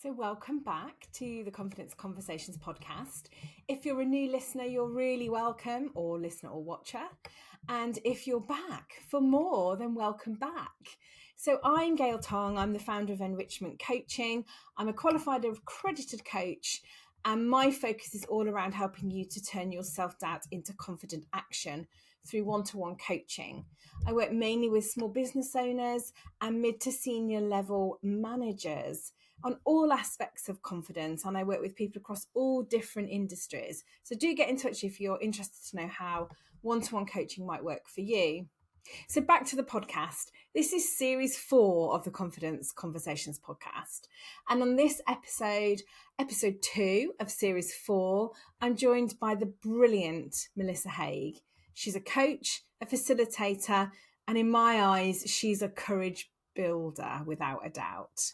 So welcome back to the Confidence Conversations podcast. If you're a new listener, you're really welcome, or listener or watcher. And if you're back for more, then welcome back. So I'm Gail Tong. I'm the founder of Enrichment Coaching. I'm a qualified accredited coach, and my focus is all around helping you to turn your self-doubt into confident action through one-to-one coaching. I work mainly with small business owners and mid to senior level managers on all aspects of confidence, and I work with people across all different industries. So do get in touch if you're interested to know how one-to-one coaching might work for you. So back to the podcast. This is series 4 of the Confidence Conversations podcast. And on this episode 2 of series 4, I'm joined by the brilliant Melissa Hague. She's a coach, a facilitator, and in my eyes, she's a courage builder without a doubt.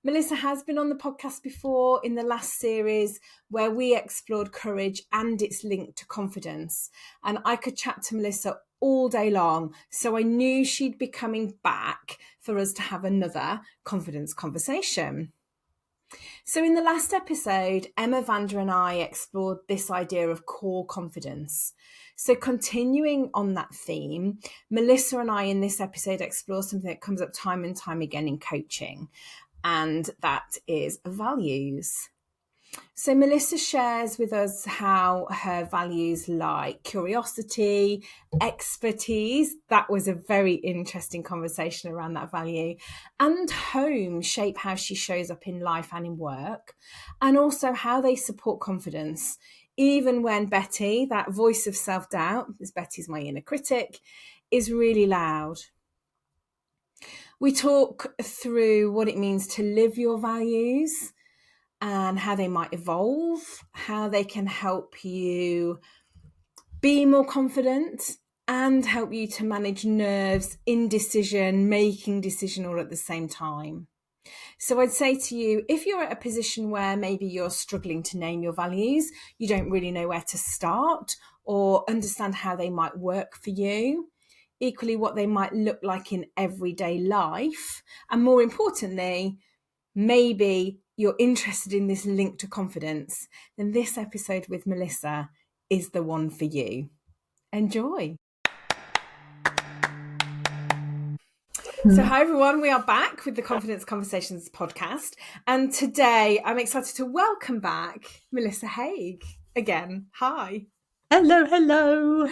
Melissa has been on the podcast before in the last series where we explored courage and its link to confidence. And I could chat to Melissa all day long, so I knew she'd be coming back for us to have another confidence conversation. So in the last episode, Emma Vander and I explored this idea of core confidence. So continuing on that theme, Melissa and I in this episode explore something that comes up time and time again in coaching, and that is values. So Melissa shares with us how her values like curiosity, expertise, that was a very interesting conversation around that value, and home shape how she shows up in life and in work, and also how they support confidence, even when Betty, that voice of self-doubt, as Betty's my inner critic, is really loud. We talk through what it means to live your values and how they might evolve, how they can help you be more confident and help you to manage nerves, indecision, making decision all at the same time. So I'd say to you, if you're at a position where maybe you're struggling to name your values, you don't really know where to start or understand how they might work for you, equally what they might look like in everyday life, and more importantly, maybe you're interested in this link to confidence, then this episode with Melissa is the one for you. Enjoy. So hi everyone, we are back with the Confidence Conversations podcast, and today I'm excited to welcome back Melissa Hague again. Hi. Hello.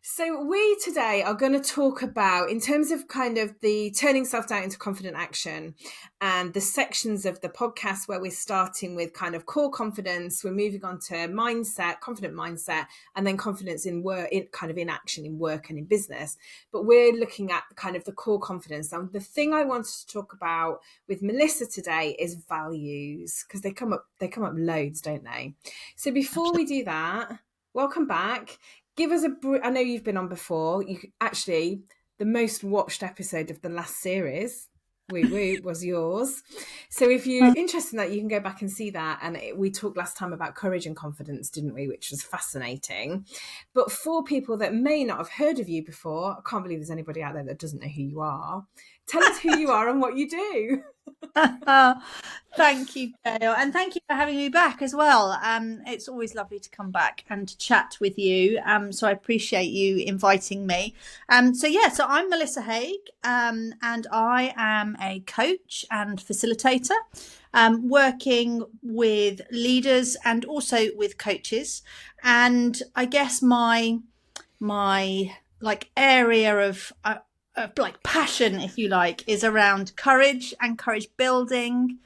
So we today are going to talk about, in terms of kind of the turning self-doubt into confident action, and the sections of the podcast where we're starting with kind of core confidence, we're moving on to mindset, confident mindset, and then confidence in work, in action in work and in business. But we're looking at kind of the core confidence. And the thing I wanted to talk about with Melissa today is values, because they come up loads, don't they? So before we do that, welcome back. Give us I know you've been on before. You actually, the most watched episode of the last series, was yours. So if you're interested in that, you can go back and see that. And we talked last time about courage and confidence, didn't we? Which was fascinating. But for people that may not have heard of you before, I can't believe there's anybody out there that doesn't know who you are. Tell us who you are and what you do. Thank you, Gail, and thank you for having me back as well. It's always lovely to come back and chat with you. So I appreciate you inviting me. So I'm Melissa Hague, and I am a coach and facilitator, working with leaders and also with coaches. And I guess my area of passion, if you like, is around courage and courage building,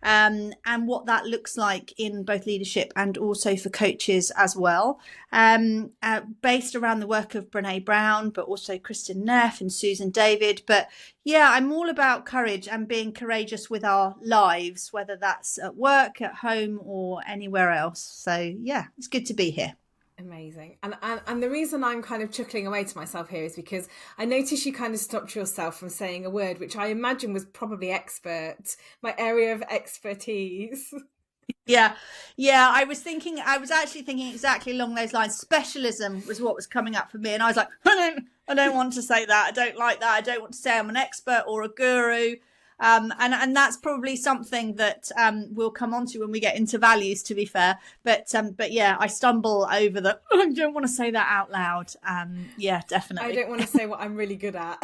and what that looks like in both leadership and also for coaches as well, based around the work of Brené Brown, but also Kristen Neff and Susan David. But yeah, I'm all about courage and being courageous with our lives, whether that's at work, at home, or anywhere else. So yeah, it's good to be here. Amazing. And the reason I'm kind of chuckling away to myself here is because I noticed you kind of stopped yourself from saying a word which I imagine was probably expert, my area of expertise. Yeah. I was actually thinking exactly along those lines. Specialism was what was coming up for me. And I was like, I don't want to say that. I don't like that. I don't want to say I'm an expert or a guru. And that's probably something that we'll come on to when we get into values, to be fair. But yeah, I stumble over the I don't want to say that out loud. Yeah, definitely. I don't want to say what I'm really good at.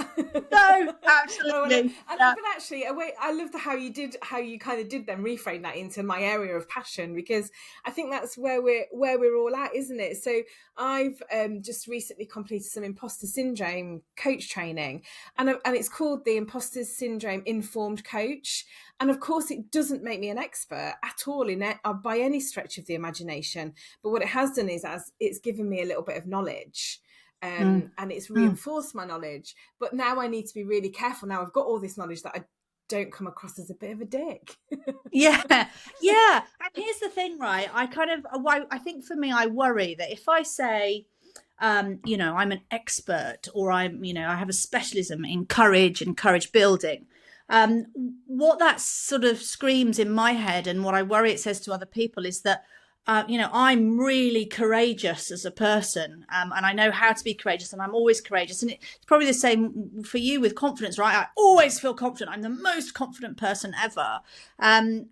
No, absolutely. But actually, I love how you kind of did then reframe that into my area of passion, because I think that's where we're all at, isn't it? So I've just recently completed some imposter syndrome coach training, and it's called the Imposter Syndrome Informed Coach. And of course, it doesn't make me an expert at all in it by any stretch of the imagination. But what it has done is it's given me a little bit of knowledge. And it's reinforced my knowledge. But now I need to be really careful. Now I've got all this knowledge that I don't come across as a bit of a dick. Yeah. And here's the thing, right? I think for me, I worry that if I say, I'm an expert, or I have a specialism in courage and courage building, what that sort of screams in my head, and what I worry it says to other people, is that I'm really courageous as a person, and I know how to be courageous, and I'm always courageous. And it's probably the same for you with confidence, right? I always feel confident. I'm the most confident person ever. And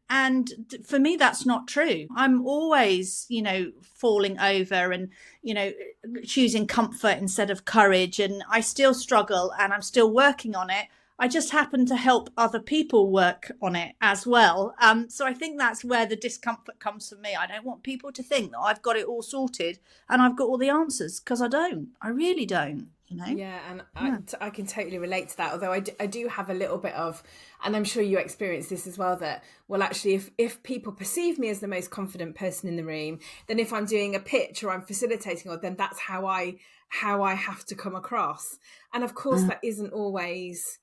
for me, that's not true. I'm always, falling over and, choosing comfort instead of courage. And I still struggle, and I'm still working on it. I just happen to help other people work on it as well. So I think that's where the discomfort comes from me. I don't want people to think that I've got it all sorted and I've got all the answers, because I don't. I really don't. Yeah, and I can totally relate to that. Although I do have a little bit of, and I'm sure you experience this as well, that, well, actually, if people perceive me as the most confident person in the room, then if I'm doing a pitch or I'm facilitating, or then that's how I have to come across. And of course, that isn't always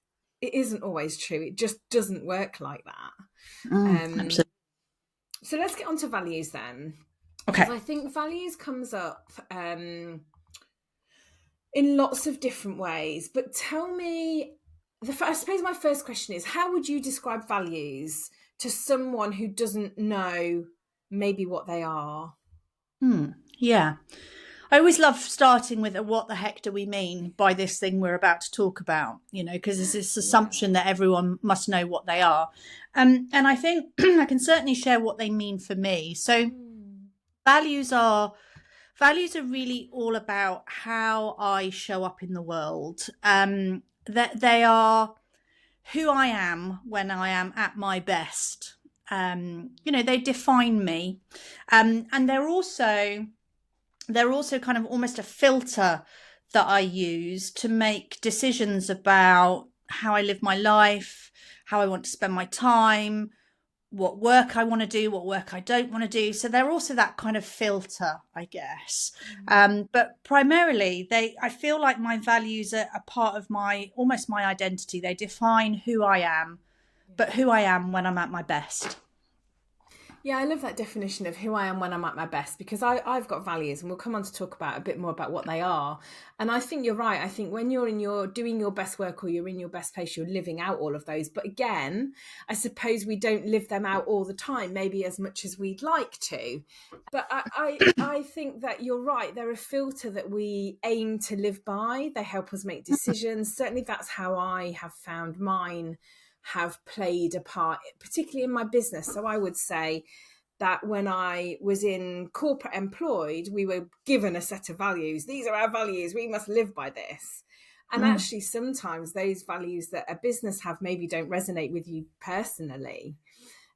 true. It just doesn't work like that. Absolutely. So let's get on to values then. Okay. I think values comes up in lots of different ways. But tell me, I suppose my first question is, how would you describe values to someone who doesn't know maybe what they are? Yeah. I always love starting with what the heck do we mean by this thing we're about to talk about, because there's this assumption that everyone must know what they are. And I think I can certainly share what they mean for me. So values are really all about how I show up in the world. That they are who I am when I am at my best. They define me. And they're also kind of almost a filter that I use to make decisions about how I live my life, how I want to spend my time, what work I want to do, what work I don't want to do. So they're also that kind of filter, I guess. But primarily, I feel like my values are a part of almost my identity. They define who I am, but who I am when I'm at my best. Yeah, I love that definition of who I am when I'm at my best, because I've got values, and we'll come on to talk about a bit more about what they are. And I think you're right. I think when you're doing your best work, or you're in your best place, you're living out all of those. But again, I suppose we don't live them out all the time, maybe as much as we'd like to. But I think that you're right. They're a filter that we aim to live by. They help us make decisions. Certainly that's how I have found mine have played a part, particularly in my business. So I would say that when I was in corporate employed, we were given a set of values. These are our values. We must live by this. And actually, sometimes those values that a business have maybe don't resonate with you personally.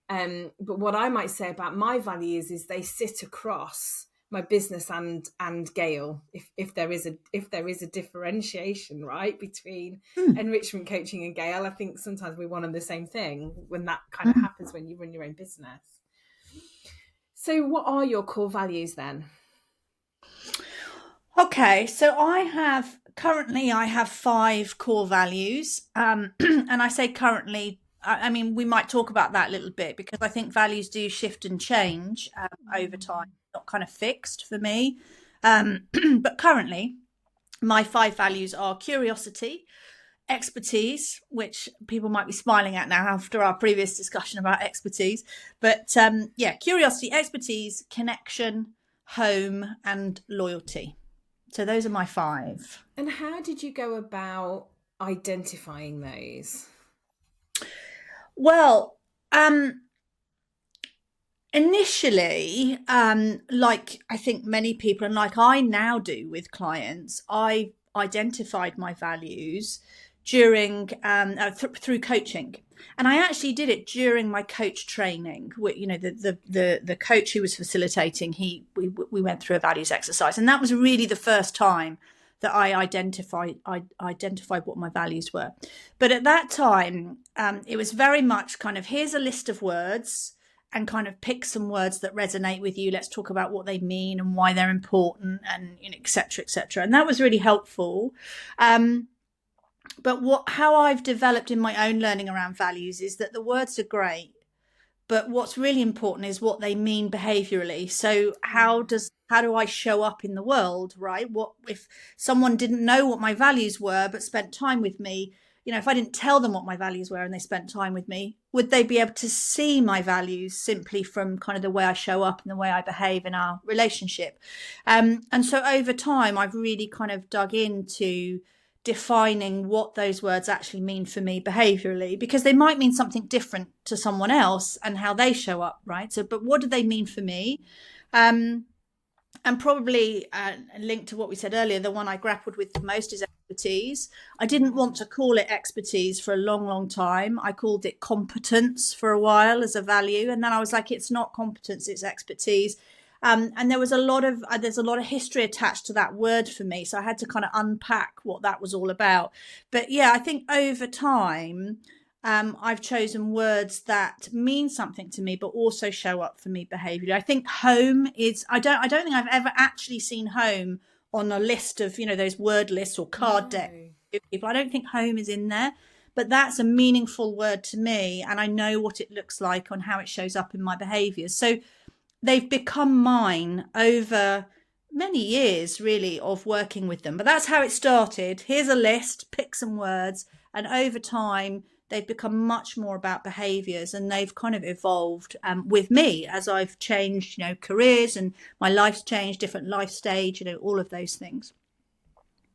But what I might say about my values is they sit across my business and Gale, if there is a differentiation, right, between enrichment coaching and Gale. I think sometimes we're one and the same thing when that kind of happens when you run your own business. So what are your core values then? Okay, so I have 5 core values, and I say currently, I mean, we might talk about that a little bit, because I think values do shift and change over time, not kind of fixed for me. But currently, my 5 values are curiosity, expertise, which people might be smiling at now after our previous discussion about expertise. But curiosity, expertise, connection, home, and loyalty. So those are my 5. And how did you go about identifying those? Well, initially, like I think many people, and like I now do with clients, I identified my values during through coaching, and I actually did it during my coach training. You know, the coach who was facilitating, we went through a values exercise, and that was really the first time that I identified what my values were. But at that time, it was very much kind of, here's a list of words, and kind of pick some words that resonate with you. Let's talk about what they mean and why they're important, and et cetera, et cetera. And that was really helpful. But how I've developed in my own learning around values is that the words are great, but what's really important is what they mean behaviorally. So how do I show up in the world, right? What if someone didn't know what my values were but spent time with me? You know, if I didn't tell them what my values were and they spent time with me, would they be able to see my values simply from kind of the way I show up and the way I behave in our relationship? And so over time, I've really kind of dug into defining what those words actually mean for me behaviorally, because they might mean something different to someone else and how they show up, right? So, but what do they mean for me? And probably linked to what we said earlier, the one I grappled with the most is expertise. I didn't want to call it expertise for a long, long time. I called it competence for a while as a value. And then I was like, it's not competence, it's expertise. And there's a lot of history attached to that word for me. So I had to kind of unpack what that was all about. But yeah, I think over time, I've chosen words that mean something to me, but also show up for me behaviourally. I think home is, I don't think I've ever actually seen home on a list of, you know, those word lists or card deck people. I don't think home is in there, but that's a meaningful word to me. And I know what it looks like on how it shows up in my behaviours. So they've become mine over many years, really, of working with them. But that's how it started. Here's a list, pick some words. And over time, they've become much more about behaviours, and they've kind of evolved with me as I've changed, you know, careers, and my life's changed, different life stage, you know, all of those things.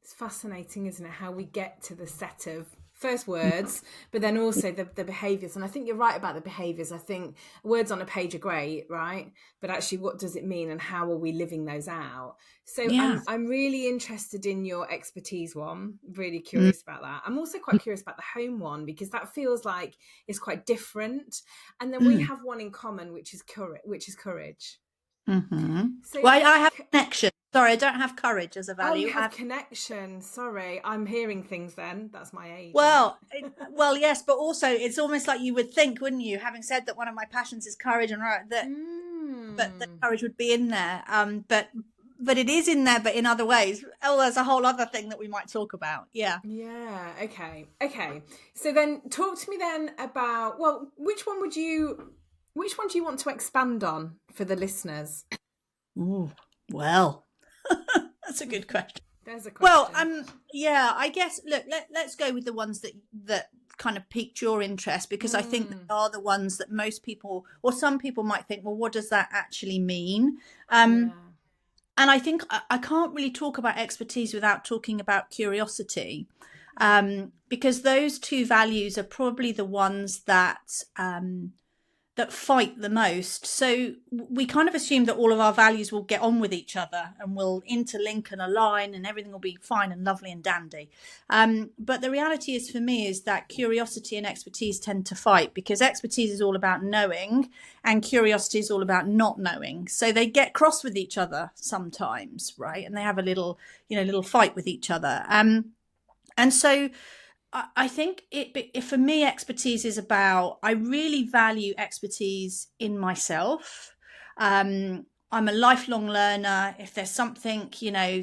It's fascinating, isn't it, how we get to the set of first words, but then also the behaviours. And I think you're right about the behaviours. I think words on a page are great, right? But actually, what does it mean and how are we living those out? So yeah. I'm really interested in your expertise one, really curious about that. I'm also quite curious about the home one, because that feels like it's quite different. And then we have one in common, which is courage. Mm-hmm. So well, I have connection. Sorry, I don't have courage as a value. Oh, you have connection. Sorry, I'm hearing things then. That's my age. Well, yes, but also it's almost like you would think, wouldn't you? Having said that, one of my passions is courage, and but the courage would be in there. But it is in there, but in other ways. Oh, there's a whole other thing that we might talk about. Yeah. Yeah. Okay. So then, talk to me then about, well, which one do you want to expand on for the listeners? Ooh, well, that's a good question. There's a question. Well, yeah, I guess, look, let's go with the ones that kind of piqued your interest, because I think they are the ones that most people, or some people, might think, well, what does that actually mean? And I think I can't really talk about expertise without talking about curiosity, because those two values are probably the ones that fight the most. So we kind of assume that all of our values will get on with each other and will interlink and align and everything will be fine and lovely and dandy. But the reality is, for me, is that curiosity and expertise tend to fight, because expertise is all about knowing and curiosity is all about not knowing. So they get cross with each other sometimes, right? And they have a little fight with each other. And so I think for me, expertise is about, I really value expertise in myself. I'm a lifelong learner. If there's something,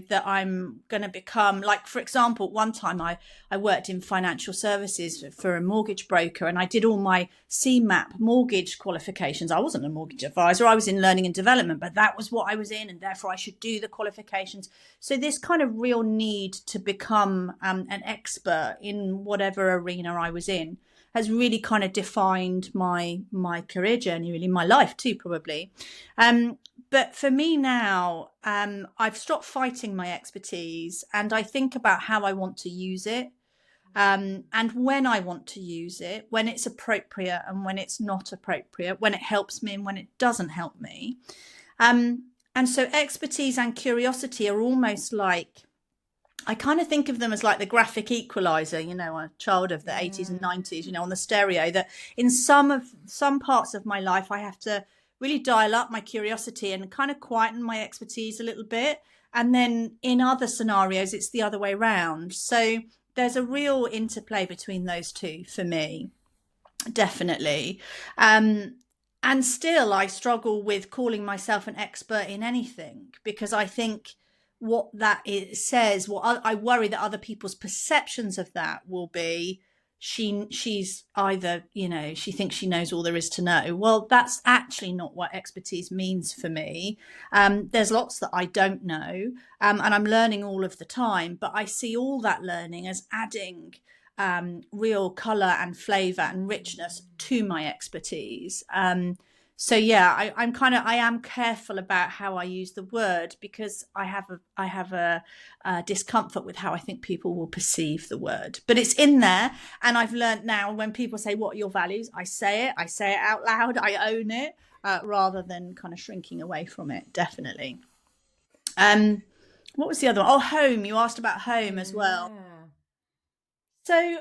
that I'm going to become, like, for example, one time I worked in financial services for a mortgage broker, and I did all my CMAP mortgage qualifications. I wasn't a mortgage advisor. I was in learning and development, but that was what I was in, and therefore I should do the qualifications. So this kind of real need to become an expert in whatever arena I was in has really kind of defined my career journey, really my life too, probably. But for me now, I've stopped fighting my expertise, and I think about how I want to use it. and when I want to use it, when it's appropriate and when it's not appropriate, when it helps me and when it doesn't help me. And so expertise and curiosity are almost like, I kind of think of them as like the graphic equalizer, a child of the 80s and 90s, on the stereo, that in some parts of my life, I have to really dial up my curiosity and kind of quieten my expertise a little bit. And then in other scenarios, it's the other way around. So there's a real interplay between those two for me, definitely. And still, I struggle with calling myself an expert in anything, because I think what that says, I worry that other people's perceptions of that will be, she's either, she thinks she knows all there is to know. Well, that's actually not what expertise means for me. There's lots that I don't know, and I'm learning all of the time, but I see all that learning as adding real colour and flavour and richness to my expertise. So yeah, I am careful about how I use the word, because I have a discomfort with how I think people will perceive the word. But it's in there, and I've learned now, when people say, "What are your values?" I say it out loud, I own it, rather than kind of shrinking away from it. Definitely. What was the other one? Oh, home. You asked about home as well. So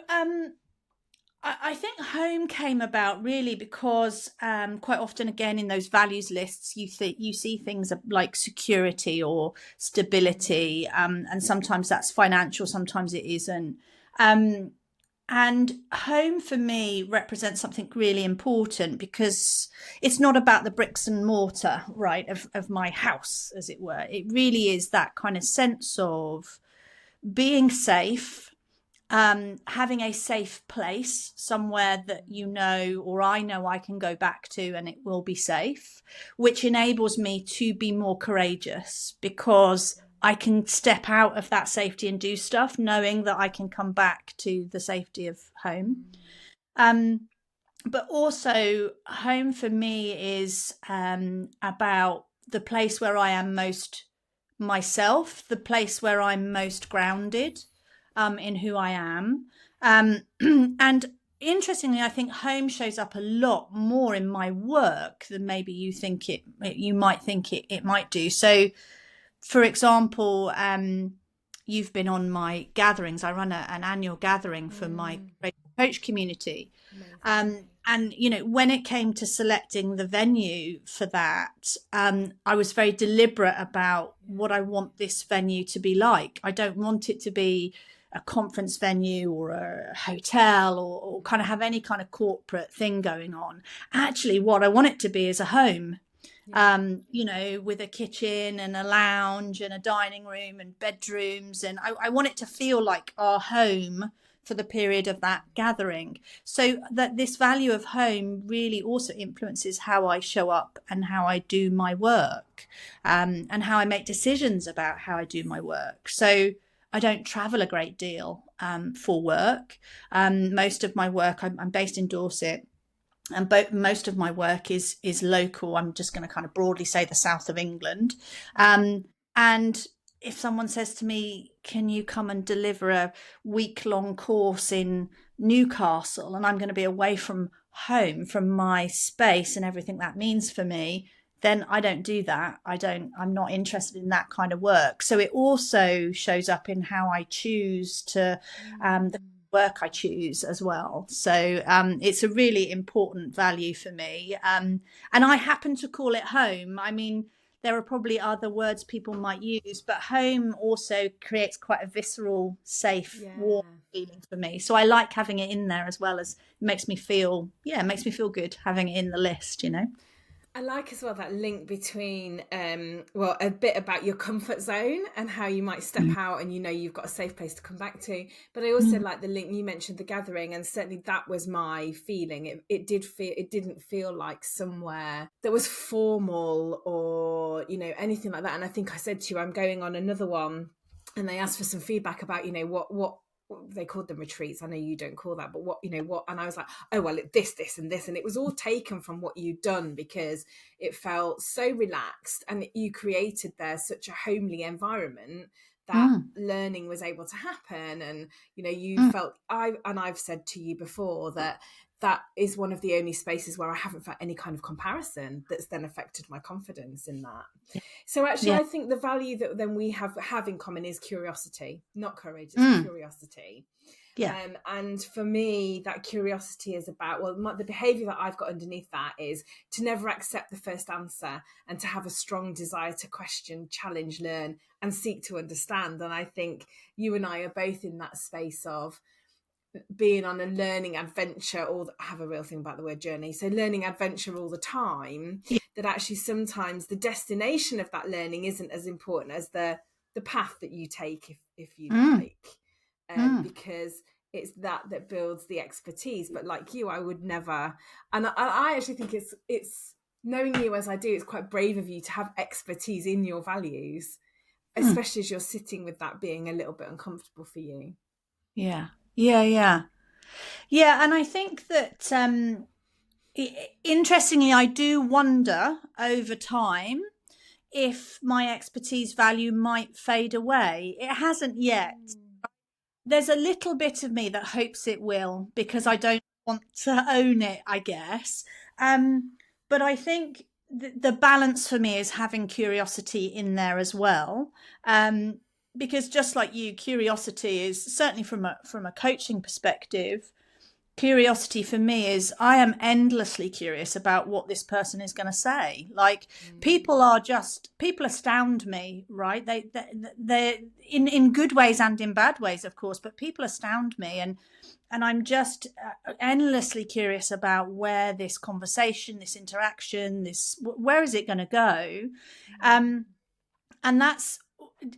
I think home came about really because quite often, again, in those values lists, you see things like security or stability, and sometimes that's financial, sometimes it isn't. And home for me represents something really important, because it's not about the bricks and mortar, right, of my house, as it were. It really is that kind of sense of being safe, having a safe place, somewhere that or I know I can go back to and it will be safe, which enables me to be more courageous, because I can step out of that safety and do stuff, knowing that I can come back to the safety of home. But also, home for me is about the place where I am most myself, the place where I'm most grounded in who I am. And interestingly, I think home shows up a lot more in my work than maybe you might think it might do. So, for example, you've been on my gatherings. I run an annual gathering for my coach community. And, when it came to selecting the venue for that, I was very deliberate about what I want this venue to be like. I don't want it to be a conference venue or a hotel or kind of have any kind of corporate thing going on. Actually, what I want it to be is a home. With a kitchen and a lounge and a dining room and bedrooms. And I want it to feel like our home for the period of that gathering. So that this value of home really also influences how I show up and how I do my work, and how I make decisions about how I do my work. So I don't travel a great deal for work. Most of my work, I'm based in Dorset, and most of my work is local. I'm just going to kind of broadly say the south of England. And if someone says to me, "Can you come and deliver a week-long course in Newcastle?" and I'm going to be away from home, from my space and everything that means for me, then I don't do that. I'm not interested in that kind of work. So it also shows up in how I choose the work I choose as well. So it's a really important value for me. And I happen to call it home. I mean, there are probably other words people might use, but home also creates quite a visceral, safe, warm feeling for me. So I like having it in there, as well as it makes me feel good having it in the list, I like as well that link between, a bit about your comfort zone and how you might step out and you've got a safe place to come back to. But I also like the link, you mentioned the gathering, and certainly that was my feeling. It didn't feel like somewhere that was formal or, anything like that. And I think I said to you, I'm going on another one, and they asked for some feedback about, what they called them retreats. I know you don't call that, but what, and I was like, oh, well, this, and this. And it was all taken from what you'd done, because it felt so relaxed and you created there such a homely environment that learning was able to happen. And, you know, you felt, I've said to you before that is one of the only spaces where I haven't felt any kind of comparison that's then affected my confidence in that. So actually, I think the value that then we have in common is curiosity, not courage, it's curiosity. And for me, that curiosity is about, the behaviour that I've got underneath that is to never accept the first answer and to have a strong desire to question, challenge, learn, and seek to understand. And I think you and I are both in that space of being on a learning adventure, or I have a real thing about the word journey, so learning adventure all the time, that actually sometimes the destination of that learning isn't as important as the path that you take, if you like, because it's that builds the expertise. But like you, I would never, and I actually think it's knowing you as I do, it's quite brave of you to have expertise in your values, especially as you're sitting with that being a little bit uncomfortable for you. Yeah, and I think that interestingly, I do wonder over time if my expertise value might fade away. It hasn't yet. There's a little bit of me that hopes it will, because I don't want to own it, I guess. But I think the balance for me is having curiosity in there as well. Because just like you, curiosity is certainly from a coaching perspective. Curiosity for me is I am endlessly curious about what this person is going to say. Like people astound me, right? They're in good ways and in bad ways, of course, but people astound me, and I'm just endlessly curious about where this conversation, this interaction, where is it going to go? And that's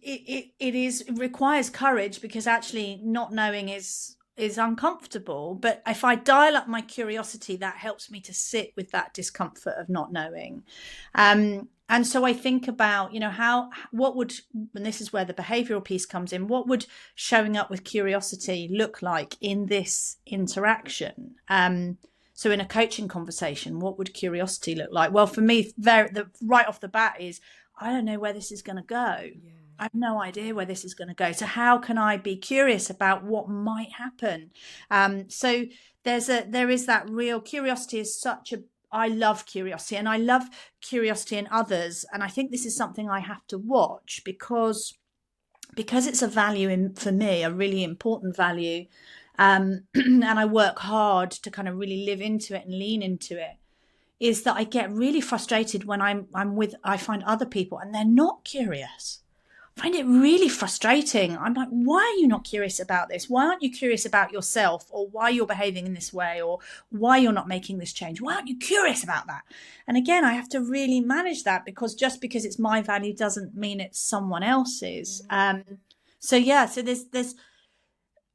it requires courage, because actually not knowing is uncomfortable. But if I dial up my curiosity, that helps me to sit with that discomfort of not knowing. And so I think about, you know, what would, and this is where the behavioral piece comes in, what would showing up with curiosity look like in this interaction? So in a coaching conversation, what would curiosity look like? Well, for me, right off the bat is, I don't know where this is going to go. Yeah. I have no idea where this is going to go. So how can I be curious about what might happen? So there is that real curiosity is I love curiosity, and I love curiosity in others. And I think this is something I have to watch because it's a value for me, a really important value. And I work hard to kind of really live into it and lean into it, is that I get really frustrated when I find other people and they're not curious. I find it really frustrating. I'm like, why are you not curious about this? Why aren't you curious about yourself, or why you're behaving in this way, or why you're not making this change? Why aren't you curious about that? And again, I have to really manage that, because just because it's my value doesn't mean it's someone else's. So there's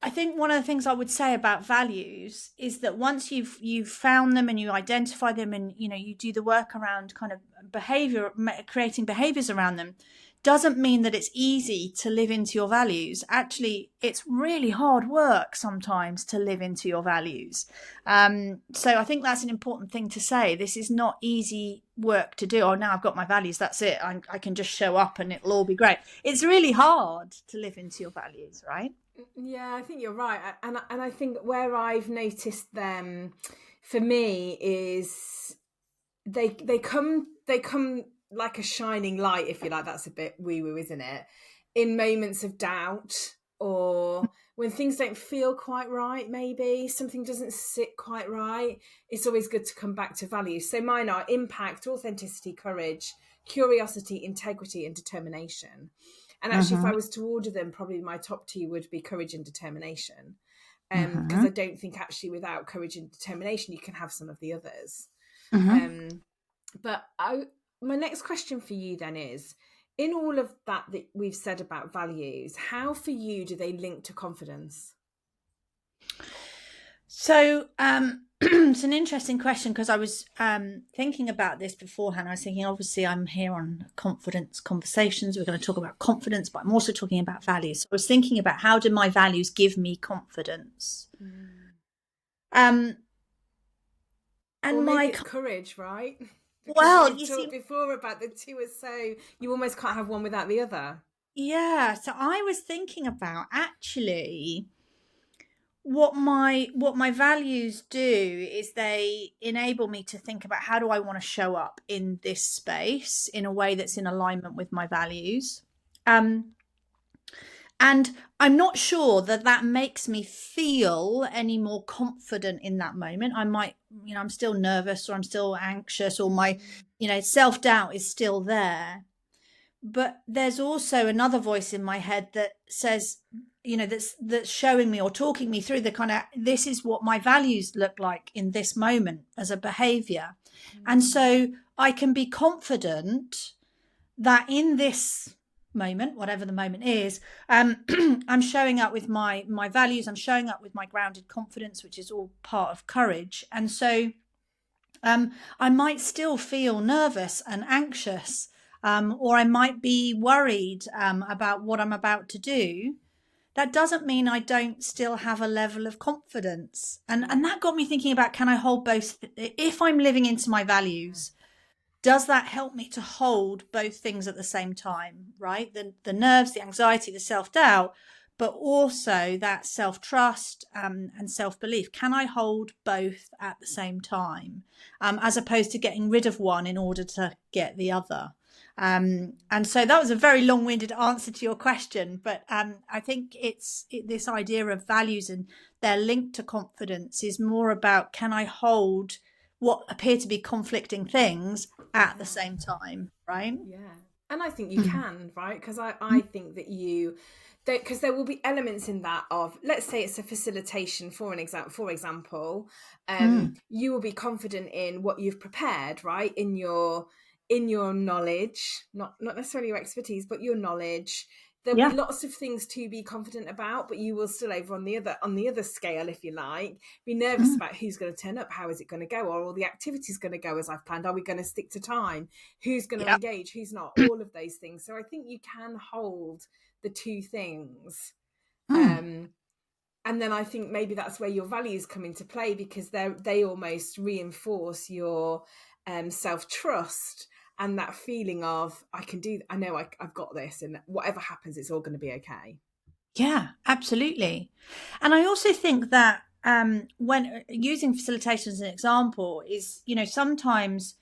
I think one of the things I would say about values is that once you've found them and you identify them, and you know you do the work around kind of behavior, creating behaviors around them, doesn't mean that it's easy to live into your values. Actually, it's really hard work sometimes to live into your values. So I think that's an important thing to say. This is not easy work to do. Oh, now I've got my values, that's it. I can just show up and it'll all be great. It's really hard to live into your values, right? Yeah, I think you're right. And I think where I've noticed them for me is they come like a shining light, if you like. That's a bit woo-woo, isn't it? In moments of doubt, or when things don't feel quite right, maybe something doesn't sit quite right, it's always good to come back to values. So mine are impact, authenticity, courage, curiosity, integrity, and determination. And actually, if I was to order them, probably my top two would be courage and determination. Because I don't think actually without courage and determination, you can have some of the others. But my next question for you then is, in all of that we've said about values, how for you do they link to confidence? So it's an interesting question, because I was thinking about this beforehand. I was thinking, obviously, I'm here on confidence conversations. We're going to talk about confidence, but I'm also talking about values. So I was thinking about, how do my values give me confidence? And my courage, right? Because well, you talked before about the two are so, you almost can't have one without the other. Yeah, so I was thinking about actually what my values do is they enable me to think about how do I want to show up in this space in a way that's in alignment with my values. Um, and I'm not sure that that makes me feel any more confident in that moment. I might, I'm still nervous or I'm still anxious or my, self-doubt is still there. But there's also another voice in my head that says, that's showing me or talking me through the kind of, this is what my values look like in this moment as a behavior. And so I can be confident that in this moment, whatever the moment is, I'm showing up with my values. I'm showing up with my grounded confidence, which is all part of courage. And so I might still feel nervous and anxious, or I might be worried about what I'm about to do. That doesn't mean I don't still have a level of confidence. And that got me thinking about, can I hold both? If I'm living into my values, does that help me to hold both things at the same time, right? The nerves, the anxiety, the self-doubt, but also that self-trust and self-belief. Can I hold both at the same time, as opposed to getting rid of one in order to get the other? And so that was a very long-winded answer to your question, but I think this idea of values and their link to confidence is more about, can I hold what appear to be conflicting things at the same time, right? Yeah. And I think you can, right? Because I think that because there will be elements in that of, let's say it's a facilitation for example, you will be confident in what you've prepared, right? In your knowledge, not necessarily your expertise, but your knowledge. There'll be lots of things to be confident about, but you will still, over on the other scale, if you like, be nervous about who's going to turn up, how is it going to go, are all the activities going to go as I've planned, are we going to stick to time, who's going to engage, who's not, all of those things. So I think you can hold the two things. And then I think maybe that's where your values come into play, because they almost reinforce your self-trust and that feeling of, I know I've got this, and whatever happens, it's all going to be okay. Yeah, absolutely. And I also think that when using facilitation as an example is, sometimes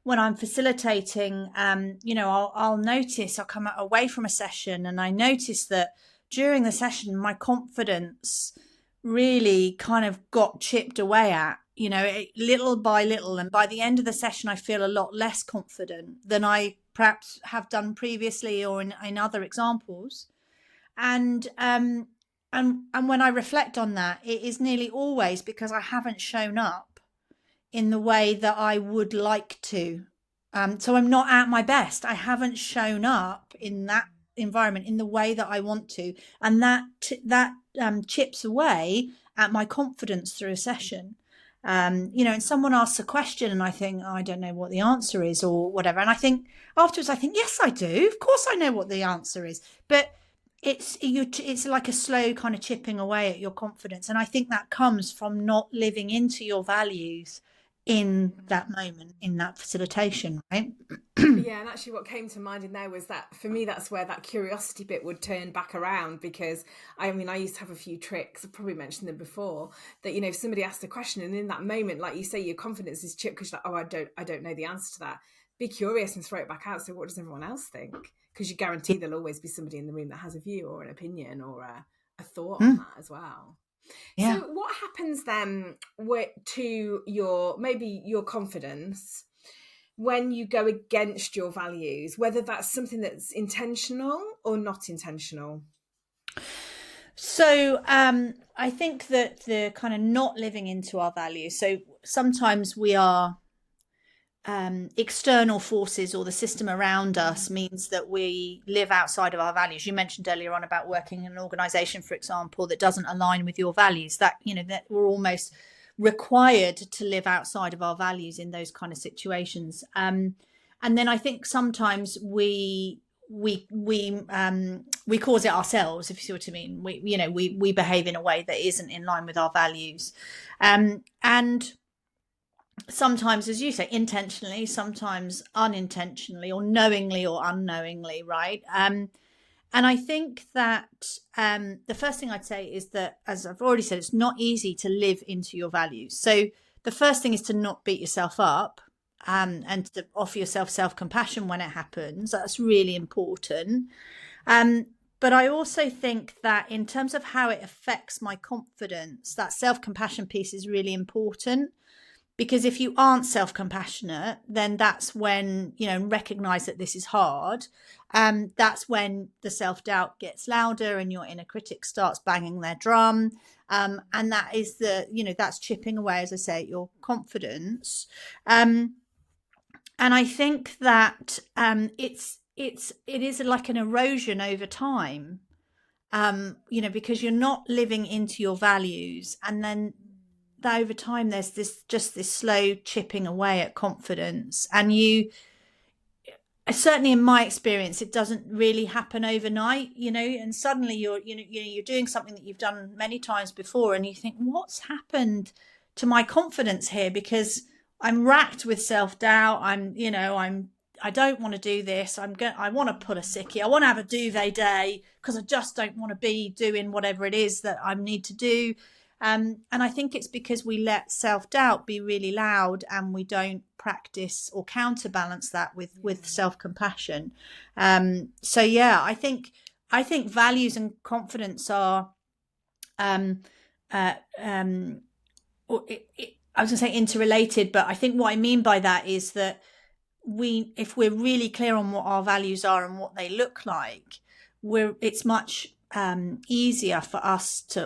when I'm facilitating, I'll notice, I'll come away from a session and I notice that during the session, my confidence really kind of got chipped away at, little by little. And by the end of the session, I feel a lot less confident than I perhaps have done previously or in other examples. And when I reflect on that, it is nearly always because I haven't shown up in the way that I would like to. So I'm not at my best. I haven't shown up in that environment in the way that I want to, and that chips away at my confidence through a session. And someone asks a question and I think, I don't know what the answer is or whatever. And I think afterwards, yes, I do. Of course I know what the answer is. But it's like a slow kind of chipping away at your confidence. And I think that comes from not living into your values in that moment, in that facilitation, right? Yeah, and actually what came to mind in there was that, for me, that's where that curiosity bit would turn back around, because I used to have a few tricks, I've probably mentioned them before, that, if somebody asked a question and in that moment, like you say, your confidence is chipped because you're like, I don't know the answer to that. Be curious and throw it back out. So what does everyone else think? Because you guarantee there'll always be somebody in the room that has a view or an opinion or a thought on that as well. Yeah. So what happens then to your confidence when you go against your values, whether that's something that's intentional or not intentional? So I think that the kind of not living into our values. So sometimes we are external forces or the system around us means that we live outside of our values. You mentioned earlier on about working in an organization, for example, that doesn't align with your values, that that we're almost required to live outside of our values in those kind of situations. And then I think sometimes we cause it ourselves, if you see what I mean. We behave in a way that isn't in line with our values, and sometimes, as you say, intentionally, sometimes unintentionally, or knowingly or unknowingly, right? And I think that the first thing I'd say is that, as I've already said, it's not easy to live into your values. So the first thing is to not beat yourself up, and to offer yourself self-compassion when it happens. That's really important. But I also think that in terms of how it affects my confidence, that self-compassion piece is really important. Because if you aren't self-compassionate, then that's when, recognize that this is hard. That's when the self-doubt gets louder and your inner critic starts banging their drum. And that is that's chipping away, as I say, at your confidence. And I think that it is like an erosion over time, because you're not living into your values, and then over time there's this slow chipping away at confidence. And certainly in my experience, it doesn't really happen overnight, and suddenly you're doing something that you've done many times before, and you think, what's happened to my confidence here? Because I'm racked with self-doubt. I don't want to do this. I want to pull a sickie. I want to have a duvet day because I just don't want to be doing whatever it is that I need to do. And I think it's because we let self-doubt be really loud, and we don't practice or counterbalance that with self-compassion. So yeah, I think values and confidence are I was going to say interrelated, but I think what I mean by that is that if we're really clear on what our values are and what they look like, it's much easier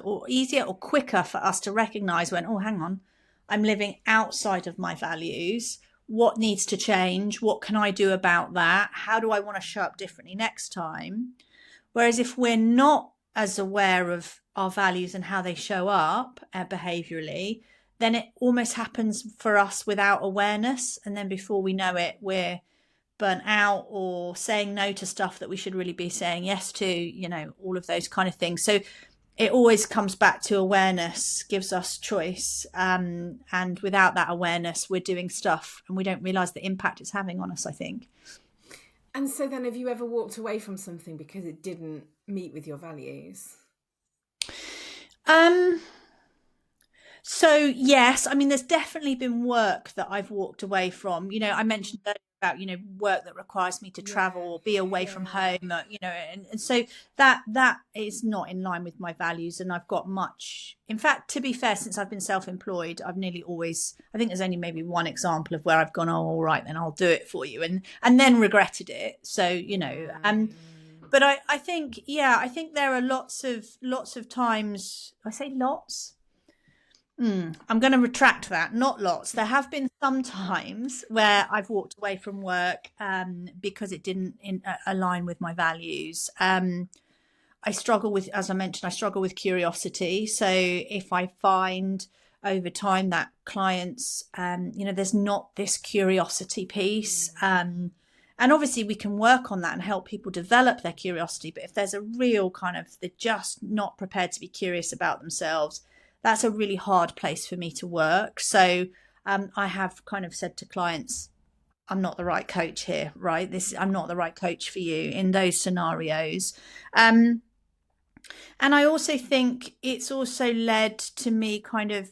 or quicker for us to recognize when, oh, hang on, I'm living outside of my values. What needs to change? What can I do about that? How do I want to show up differently next time? Whereas if we're not as aware of our values and how they show up behaviorally, then it almost happens for us without awareness. And then before we know it, we're burnt out or saying no to stuff that we should really be saying yes to, all of those kind of things. So it always comes back to awareness, gives us choice. And without that awareness, we're doing stuff and we don't realize the impact it's having on us, I think. And so then, have you ever walked away from something because it didn't meet with your values? So yes, I mean, there's definitely been work that I've walked away from. I mentioned earlier about, work that requires me to travel or be away from home, and so that is not in line with my values. And I've got in fact, to be fair, since I've been self-employed, I've nearly always, I think there's only maybe one example of where I've gone, oh, all right, then I'll do it for you, and then regretted it. So, but I think there are lots of times, I say lots. I'm going to retract that. Not lots. There have been some times where I've walked away from work because it didn't align with my values. I struggle with, as I mentioned, curiosity. So if I find over time that clients, there's not this curiosity piece, and obviously we can work on that and help people develop their curiosity. But if there's a real they're just not prepared to be curious about themselves, that's a really hard place for me to work. So I have kind of said to clients, I'm not the right coach here, right? I'm not the right coach for you in those scenarios. And I also think it's also led to me kind of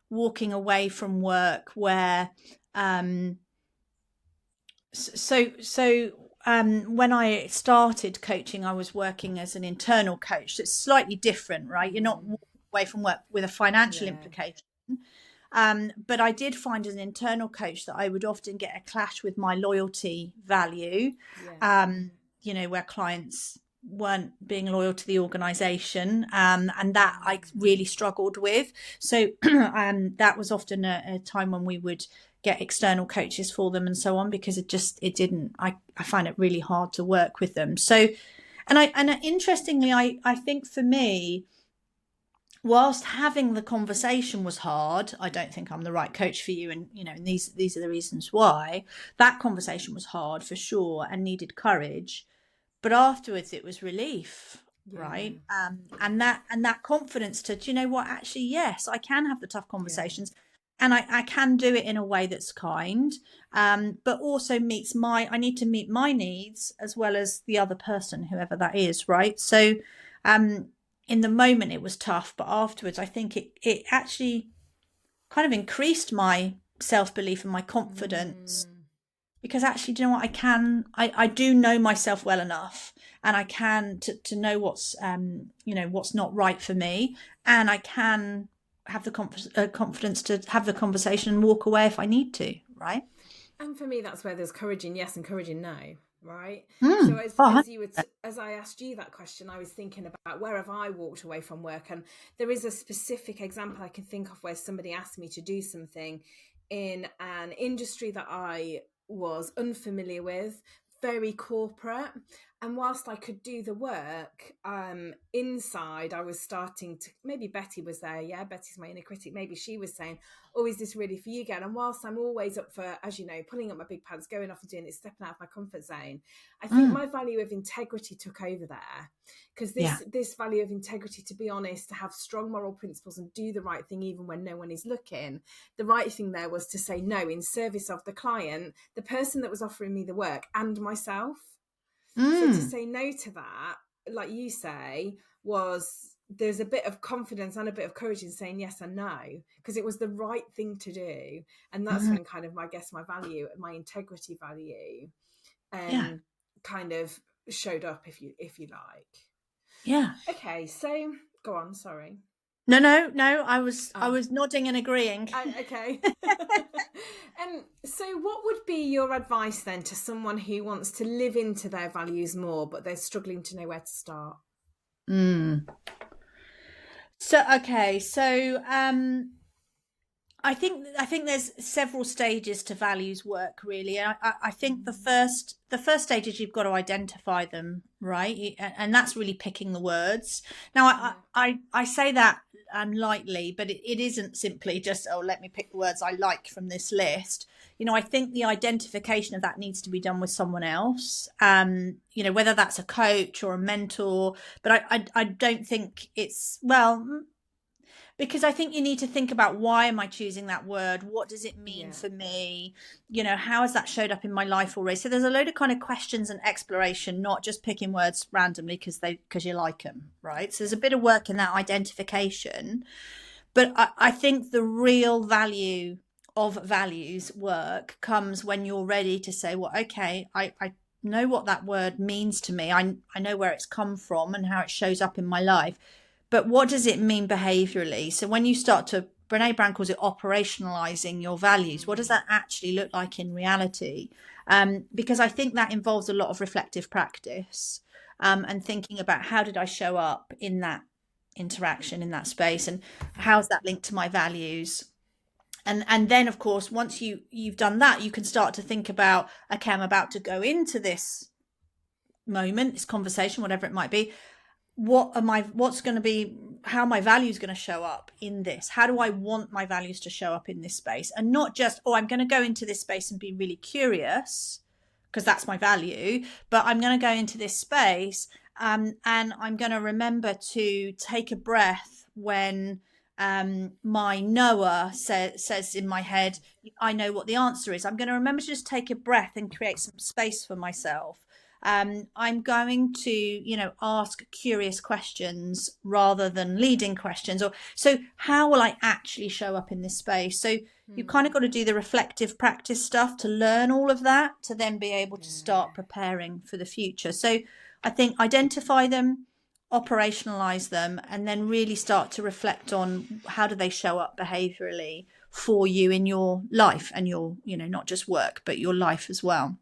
walking away from work where when I started coaching, I was working as an internal coach. So it's slightly different, right? You're not walking away from work with a financial implication. But I did find as an internal coach that I would often get a clash with my loyalty value, where clients weren't being loyal to the organization, and that I really struggled with. So that was often a time when we would get external coaches for them and so on, because I find it really hard to work with them. So, and interestingly, I think for me, whilst having the conversation was hard, I don't think I'm the right coach for you. And, and these are the reasons why. That conversation was hard for sure and needed courage. But afterwards it was relief, right? And that confidence to, do you know what, actually, yes, I can have the tough conversations. and I can do it in a way that's kind, but also I need to meet my needs as well as the other person, whoever that is, right? So in the moment it was tough, but afterwards I think it actually kind of increased my self-belief and my confidence, because actually, do you know what, I do know myself well enough, and I can to know what's what's not right for me, and I can have the confidence to have the conversation and walk away if I need to, right? And for me, that's where there's courage in yes and courage in no, right? So Mm. as you were as I asked you that question, I was thinking about where have I walked away from work, and there is a specific example I can think of where somebody asked me to do something in an industry that I was unfamiliar with, very corporate. And whilst I could do the work, inside I was starting to, maybe Betty was there, yeah, Betty's my inner critic, maybe she was saying, oh, is this really for you again? And whilst I'm always up for, as you know, pulling up my big pants, going off and doing it, stepping out of my comfort zone, I think my value of integrity took over there. Because this value of integrity, to be honest, to have strong moral principles and do the right thing even when no one is looking, the right thing there was to say no in service of the client, the person that was offering me the work, and myself. So to say no to that, like you say, there's a bit of confidence and a bit of courage in saying yes and no, because it was the right thing to do. And that's when kind of, my value, my integrity value, kind of showed up, if you like. Yeah. Okay, so go on. Sorry. No. I was nodding and agreeing. Okay. So what would be your advice then to someone who wants to live into their values more, but they're struggling to know where to start? So I think there's several stages to values work, really. I think the first stage is you've got to identify them, right? And that's really picking the words. Now, I say that lightly, but it isn't simply just, oh, let me pick the words I like from this list. I think the identification of that needs to be done with someone else, whether that's a coach or a mentor. But I don't think it's, well, because I think you need to think about, why am I choosing that word? What does it mean for me? How has that showed up in my life already? So there's a load of kind of questions and exploration, not just picking words randomly because you like them, right? So there's a bit of work in that identification. But I think the real value of values work comes when you're ready to say, well, okay, I know what that word means to me. I know where it's come from and how it shows up in my life. But what does it mean behaviorally? So when you start to, Brene Brown calls it operationalizing your values. What does that actually look like in reality? Because I think that involves a lot of reflective practice, and thinking about, how did I show up in that interaction, in that space, and how's that linked to my values? And then, of course, once you've done that, you can start to think about, okay, I'm about to go into this moment, this conversation, whatever it might be. What's going to be, how my values going to show up in this? How do I want my values to show up in this space? And not just, oh, I'm going to go into this space and be really curious because that's my value, but I'm going to go into this space, and I'm going to remember to take a breath when my knower says in my head, I know what the answer is. I'm going to remember to just take a breath and create some space for myself. I'm going to, ask curious questions rather than leading questions. So how will I actually show up in this space? So you've kind of got to do the reflective practice stuff to learn all of that, to then be able to start preparing for the future. So I think identify them, operationalize them, and then really start to reflect on, how do they show up behaviorally for you in your life and your, not just work, but your life as well.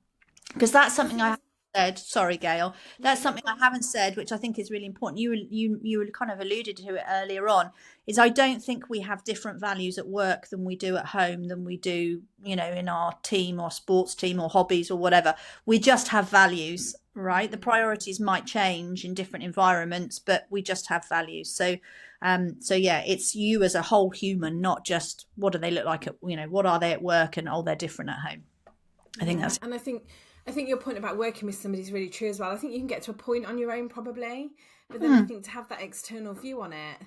Because that's something I said, sorry, Gail, that's something I haven't said, which I think is really important. You kind of alluded to it earlier on, is I don't think we have different values at work than we do at home, than we do, in our team or sports team or hobbies or whatever. We just have values, right? The priorities might change in different environments, but we just have values. So yeah, it's you as a whole human, not just what do they look like at, what are they at work, and they're different at home. I think I think your point about working with somebody is really true as well. I think you can get to a point on your own, probably, But then I think to have that external view on it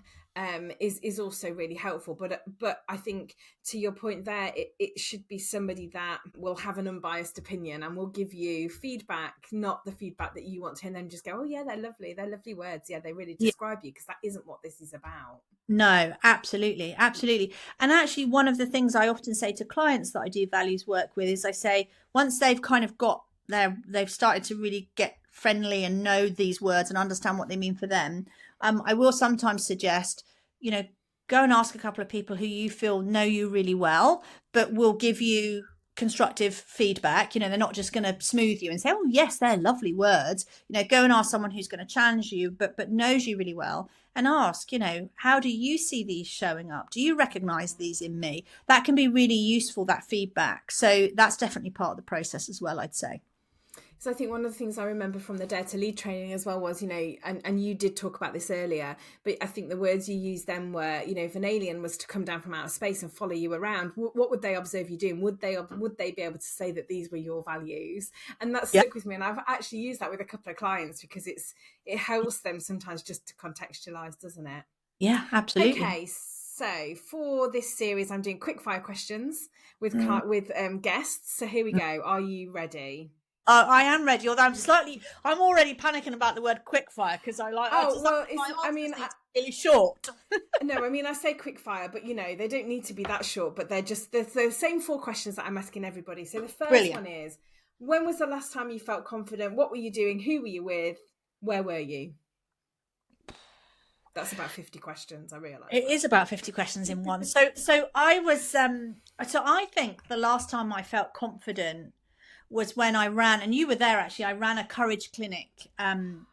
is also really helpful. But I think to your point there, it should be somebody that will have an unbiased opinion and will give you feedback, not the feedback that you want to hear, and then just go, oh yeah, they're lovely words. Yeah, they really describe you, because that isn't what this is about. No, absolutely. Absolutely. And actually, one of the things I often say to clients that I do values work with is I say, once they've kind of they've started to really get friendly and know these words and understand what they mean for them, I will sometimes suggest, go and ask a couple of people who you feel know you really well, but will give you constructive feedback. They're not just going to smooth you and say, oh yes, they're lovely words. Go and ask someone who's going to challenge you, but knows you really well, and ask, how do you see these showing up? Do you recognize these in me? That can be really useful, that feedback. So that's definitely part of the process as well, I'd say. So I think one of the things I remember from the Dare to Lead training as well was, and you did talk about this earlier, but I think the words you used then were, if an alien was to come down from outer space and follow you around, what would they observe you doing? Would they be able to say that these were your values? And that stuck with me. And I've actually used that with a couple of clients, because it helps them sometimes just to contextualize, doesn't it? Yeah, absolutely. Okay. So for this series, I'm doing quick fire questions with guests. So here we go. Are you ready? I am ready, although I'm already panicking about the word quickfire, because really short. No, I say quickfire, but they don't need to be that short, but they're the same 4 questions that I'm asking everybody. So the first one is, when was the last time you felt confident? What were you doing? Who were you with? Where were you? That's about 50 questions, I realise. It is about 50 questions in one. So I was, so I think the last time I felt confident was when I ran, and you were there actually, I ran a courage clinic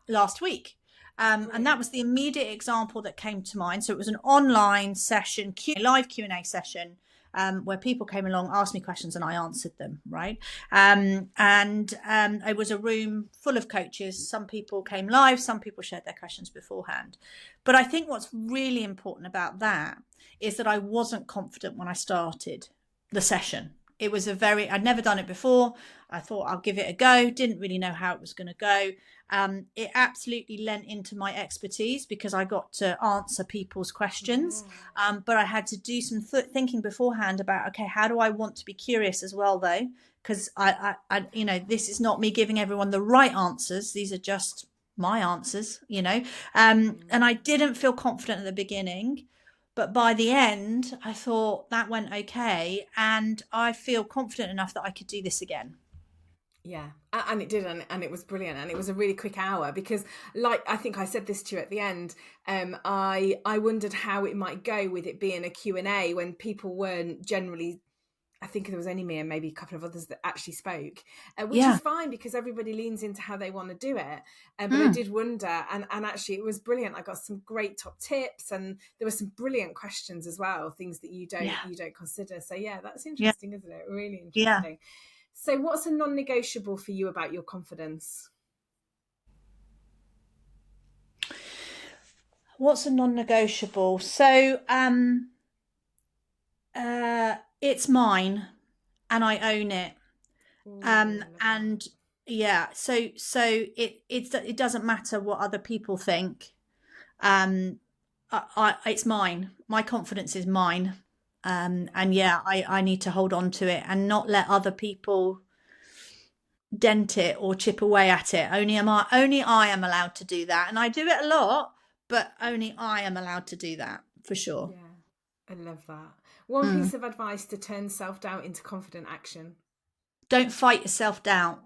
last week. And that was the immediate example that came to mind. So it was an online session, live Q&A session, where people came along, asked me questions, and I answered them, right? It was a room full of coaches. Some people came live, some people shared their questions beforehand. But I think what's really important about that is that I wasn't confident when I started the session. It was I'd never done it before. I thought I'll give it a go. Didn't really know how it was going to go. It absolutely lent into my expertise, because I got to answer people's questions. But I had to do some thinking beforehand about, okay, how do I want to be curious as well, though? Because I this is not me giving everyone the right answers. These are just my answers, and I didn't feel confident at the beginning. But by the end, I thought that went okay, and I feel confident enough that I could do this again. Yeah, and it did, and it was brilliant, and it was a really quick hour, because, like, I think I said this to you at the end, I wondered how it might go with it being a Q&A when people weren't generally. I think there was only me and maybe a couple of others that actually spoke, which is fine, because everybody leans into how they want to do it. But I did wonder, and actually it was brilliant. I got some great top tips, and there were some brilliant questions as well, things that you don't consider. So yeah, that's interesting, isn't it? Really interesting. Yeah. So what's a non-negotiable for you about your confidence? What's a non-negotiable? So it's mine, and I own it. And yeah, so it doesn't matter what other people think. It's mine. My confidence is mine. And yeah, I need to hold on to it and not let other people dent it or chip away at it. Only I am allowed to do that, and I do it a lot, but only I am allowed to do that, for sure. Yeah, I love that. One piece of advice to turn self-doubt into confident action. Don't fight your self-doubt.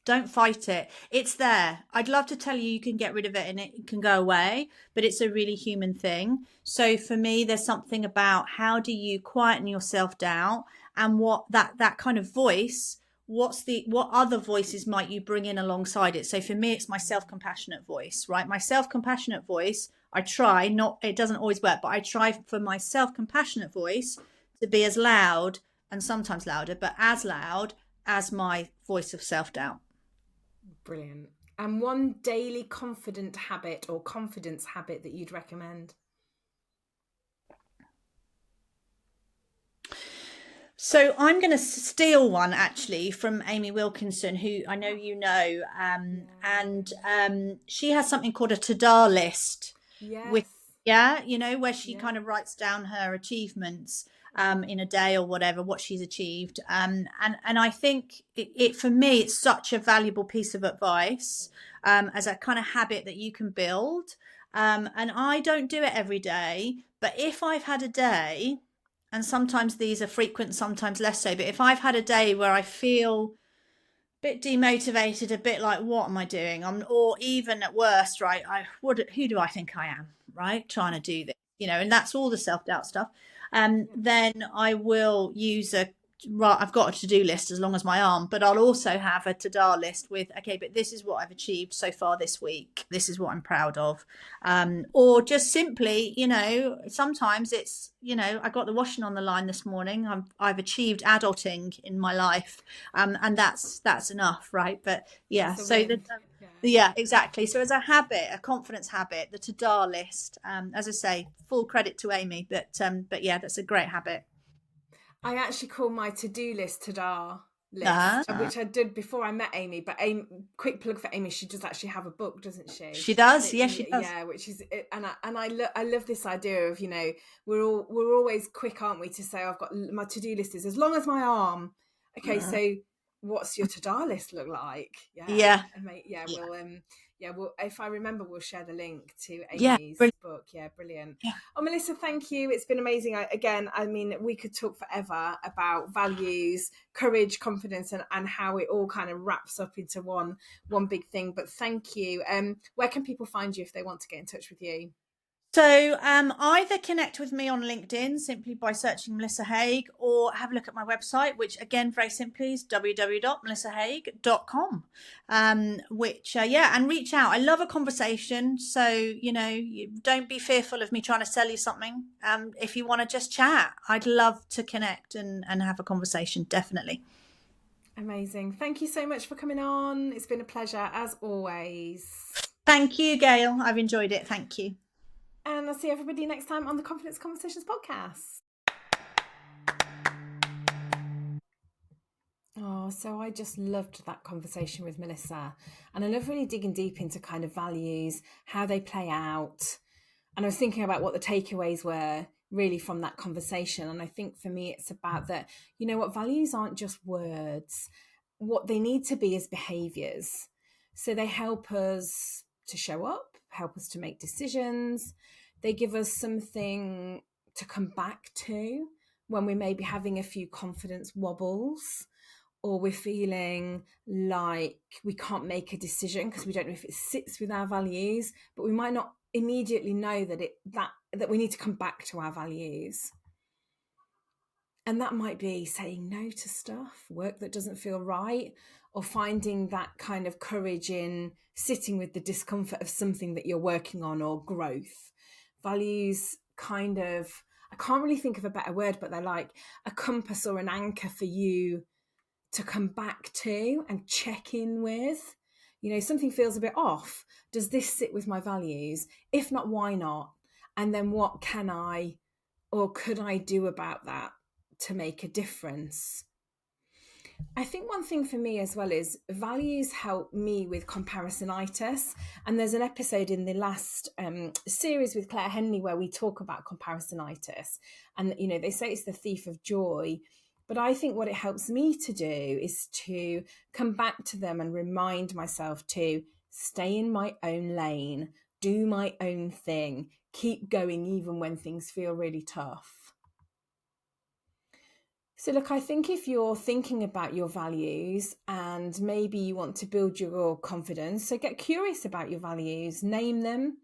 Don't fight it. It's there. I'd love to tell you can get rid of it and it can go away, but it's a really human thing. So for me, there's something about how do you quieten your self-doubt, and what that kind of voice, what other voices might you bring in alongside it? So for me, it's my self-compassionate voice, right? My self-compassionate voice, it doesn't always work, but I try for my self-compassionate voice to be as loud, and sometimes louder, but as loud as my voice of self-doubt. Brilliant. And one daily confidence habit that you'd recommend? So I'm going to steal one actually from Amy Wilkinson, who I know you know, and she has something called a to-do list, which Yes. where she Yeah. kind of writes down her achievements in a day or whatever, what she's achieved, and I think it for me it's such a valuable piece of advice as a kind of habit that you can build, and I don't do it every day, but if I've had a day, and sometimes these are frequent, sometimes less so. But if I've had a day where I feel a bit demotivated, a bit like, what am I doing? Or even at worst, right? Who do I think I am? Right? Trying to do this, and that's all the self-doubt stuff. Then I will use right, I've got a to-do list as long as my arm, but I'll also have a to-do list with, okay, but this is what I've achieved so far this week. This is what I'm proud of. Or just simply, sometimes it's, I got the washing on the line this morning. I've achieved adulting in my life. And that's enough, right? But yeah, yeah, exactly. So as a habit, a confidence habit, the to-do list, as I say, full credit to Amy, but yeah, that's a great habit. I actually call my to-do list to-da list, Ah, which I did before I met Amy. But Amy, quick plug for Amy, she does actually have a book, doesn't she? she does. Yes, she does. Yeah, which is, I love this idea of, we're always quick, aren't we, to say, I've got my to-do list is as long as my arm. Okay, so what's your to-do list look like? Yeah. Yeah, Yeah. well, if I remember, we'll share the link to Yeah. Amy's Brilliant. book. Yeah, brilliant. Yeah. Oh, Melissa, thank you. It's been amazing. I mean, we could talk forever about values, courage, confidence, and how it all kind of wraps up into one big thing. But thank you. Where can people find you if they want to get in touch with you? So either connect with me on LinkedIn simply by searching Melissa Hague, or have a look at my website, which again, very simply is www.melissahague.com. Which, and reach out. I love a conversation. So, don't be fearful of me trying to sell you something. If you want to just chat, I'd love to connect and have a conversation. Definitely. Amazing. Thank you so much for coming on. It's been a pleasure as always. Thank you, Gail. I've enjoyed it. Thank you. And I'll see everybody next time on the Confidence Conversations podcast. Oh, so I just loved that conversation with Melissa. And I love really digging deep into kind of values, how they play out. And I was thinking about what the takeaways were really from that conversation. And I think for me, it's about that, what values aren't just words. What they need to be is behaviors. So they help us to show up, help us to make decisions. They give us something to come back to when we may be having a few confidence wobbles, or we're feeling like we can't make a decision because we don't know if it sits with our values, but we might not immediately know that we need to come back to our values. And that might be saying no to stuff, work that doesn't feel right, or finding that kind of courage in sitting with the discomfort of something that you're working on, or growth. Values kind of, I can't really think of a better word, but they're like a compass or an anchor for you to come back to and check in with. Something feels a bit off. Does this sit with my values? If not, why not? And then what can I or could I do about that to make a difference? I think one thing for me as well is values help me with comparisonitis. And there's an episode in the last series with Claire Henley where we talk about comparisonitis. And, they say it's the thief of joy. But I think what it helps me to do is to come back to them and remind myself to stay in my own lane, do my own thing, keep going even when things feel really tough. So look, I think if you're thinking about your values and maybe you want to build your confidence, so get curious about your values, name them,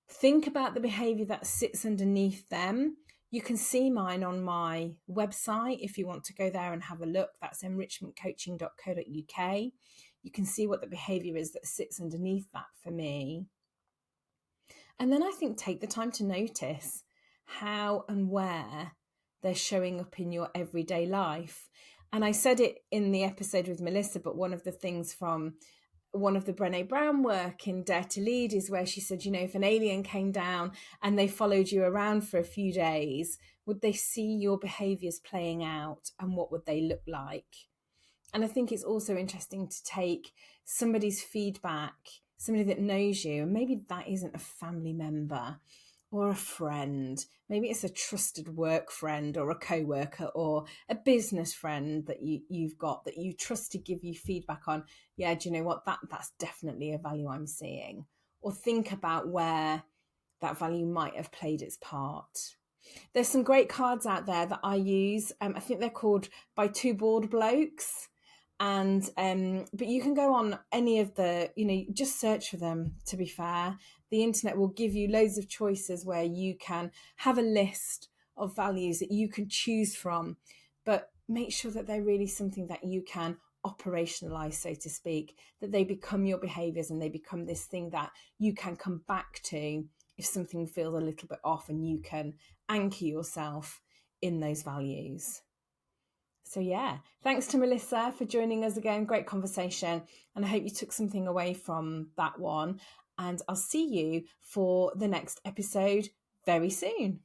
think about the behavior that sits underneath them. You can see mine on my website if you want to go there and have a look. That's enrichmentcoaching.co.uk. You can see what the behavior is that sits underneath that for me. And then I think take the time to notice how and where they're showing up in your everyday life. And I said it in the episode with Melissa, but one of the things from one of the Brené Brown work in Dare to Lead is where she said, if an alien came down and they followed you around for a few days, would they see your behaviours playing out, and what would they look like? And I think it's also interesting to take somebody's feedback, somebody that knows you, and maybe that isn't a family member or a friend. Maybe it's a trusted work friend or a co-worker or a business friend that you've got that you trust to give you feedback on. Yeah, do you know what? That's definitely a value I'm seeing. Or think about where that value might have played its part. There's some great cards out there that I use. I think they're called By Two Bored Blokes. And but you can go on any of the, just search for them. To be fair, the internet will give you loads of choices where you can have a list of values that you can choose from, but make sure that they're really something that you can operationalize, so to speak, that they become your behaviors and they become this thing that you can come back to if something feels a little bit off, and you can anchor yourself in those values. So yeah, thanks to Melissa for joining us again. Great conversation. And I hope you took something away from that one. And I'll see you for the next episode very soon.